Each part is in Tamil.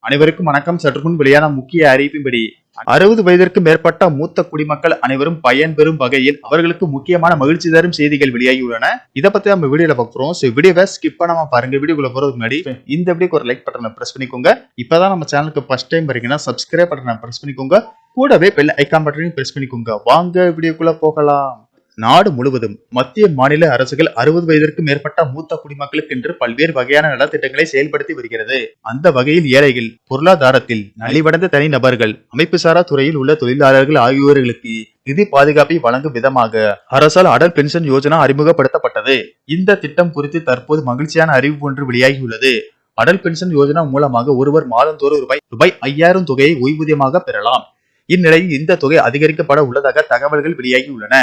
அனைவருக்கும் வணக்கம். சற்று முன் வெளியான முக்கிய அறிவிப்பின்படி 60 வயதிற்கு மேற்பட்ட மூத்த குடிமக்கள் அனைவரும் பயன்பெறும் வகையில் அவர்களுக்கு முக்கியமான மகிழ்ச்சி தரும் செய்திகள் வெளியாகியுள்ளன. இதை பத்தி நம்ம வீடியோல பார்க்கிறோம். வீடியோவை ஸ்கிப் பண்ணாம பாருங்க. வீடியோக்குள்ள போறதுக்கு முன்னாடி இந்த வீடியோக்கு ஒரு லைக் பட்டனை பிரஸ் பண்ணிக்கோங்க. இப்பதான் நம்ம சேனலுக்கு ஃபர்ஸ்ட் டைம் வரீங்கன்னா சப்ஸ்கிரைப் பட்டனை பிரஸ் பண்ணிக்கோங்க. கூடவே பெல் ஐகான் பட்டனையும் பிரஸ் பண்ணிக்கோங்க. வாங்க வீடியோக்குள்ள போகலாம். நாடு முழுவதும் மத்திய மாநில அரசுகள் 60 வயதிற்கு மேற்பட்ட மூத்த குடிமக்களுக்கு என்று பல்வேறு வகையான நலத்திட்டங்களை செயல்படுத்தி வருகிறது. அந்த வகையில் ஏழைகள், பொருளாதாரத்தில் நலிவடைந்த தனிநபர்கள், அமைப்பு சாரா துறையில் உள்ள தொழிலாளர்கள் ஆகியோர்களுக்கு நிதி பாதுகாப்பை வழங்கும் விதமாக அரசால் அடல் பென்ஷன் யோஜனா அறிமுகப்படுத்தப்பட்டது. இந்த திட்டம் குறித்து தற்போது மகிழ்ச்சியான அறிவிப்பு ஒன்று வெளியாகியுள்ளது. அடல் பென்ஷன் யோஜனா மூலமாக ஒருவர் மாதந்தோறும் ரூபாய் 5000 தொகையை ஓய்வூதியமாக பெறலாம். இந்நிலையில் இந்த தொகை அதிகரிக்கப்பட உள்ளதாக தகவல்கள் வெளியாகியுள்ளன.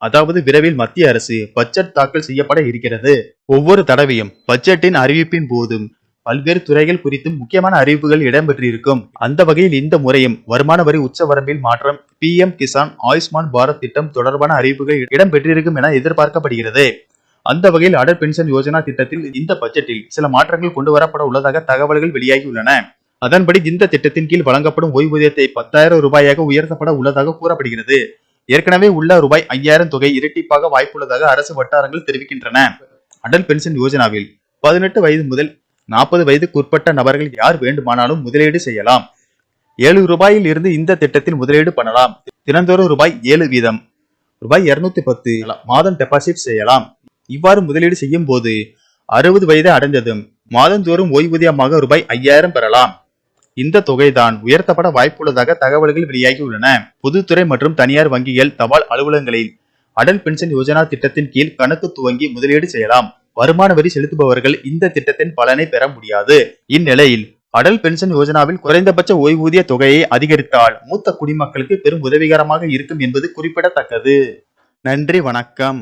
அதாவது விரைவில் மத்திய அரசு பட்ஜெட் தாக்கல் செய்யப்பட இருக்கிறது. ஒவ்வொரு தடவையும் பட்ஜெட்டின் அறிவிப்பின் போதும் பல்வேறு துறைகள் குறித்தும் முக்கியமான அறிவிப்புகள் இடம்பெற்றிருக்கும். அந்த வகையில் இந்த முறையும் வருமான வரி உச்சவரம்பில் மாற்றம், PM கிசான், ஆயுஷ்மான் பாரத் திட்டம் தொடர்பான அறிவிப்புகள் இடம்பெற்றிருக்கும் என எதிர்பார்க்கப்படுகிறது. அந்த வகையில் அடல் பென்ஷன் யோஜனா திட்டத்தில் இந்த பட்ஜெட்டில் சில மாற்றங்கள் கொண்டு வரப்பட உள்ளதாக தகவல்கள் வெளியாகியுள்ளன. அதன்படி இந்த திட்டத்தின் கீழ் வழங்கப்படும் ஓய்வூதியத்தை 10,000 ரூபாயாக உயர்த்தப்பட உள்ளதாக கூறப்படுகிறது. ஏற்கனவே உள்ள ரூபாய் 5000 தொகை இரட்டிப்பாக வாய்ப்புள்ளதாக அரசு வட்டாரங்கள் தெரிவிக்கின்றன. அடல் பென்ஷன் யோஜனாவில் 18 வயது முதல் 40 வயதுக்கு உட்பட்ட நபர்கள் யார் வேண்டுமானாலும் முதலீடு செய்யலாம். 7 ரூபாயில் இருந்து இந்த திட்டத்தில் முதலீடு பண்ணலாம். தினந்தோறும் ரூபாய் 7 வீதம் ரூபாய் 210 மாதம் டெபாசிட் செய்யலாம். இவ்வாறு முதலீடு செய்யும் போது 60 வயதை அடைந்ததும் மாதந்தோறும் ஓய்வூதியமாக ரூபாய் 5000 பெறலாம். இந்த தொகைதான் உயர்த்தப்பட வாய்ப்புள்ளதாக தகவல்கள் வெளியாகியுள்ளன. பொதுத்துறை மற்றும் தனியார் வங்கிகள், தபால் அலுவலகங்களில் அடல் பென்ஷன் யோஜனா திட்டத்தின் கீழ் கணக்கு துவங்கி முதலீடு செய்யலாம். வருமான வரி செலுத்துபவர்கள் இந்த திட்டத்தின் பலனை பெற முடியாது. இந்நிலையில் அடல் பென்ஷன் யோஜனாவில் குறைந்தபட்ச ஓய்வூதிய தொகையை அதிகரித்தால் மூத்த குடிமக்களுக்கு பெரும் உதவிகரமாக இருக்கும் என்பது குறிப்பிடத்தக்கது. நன்றி, வணக்கம்.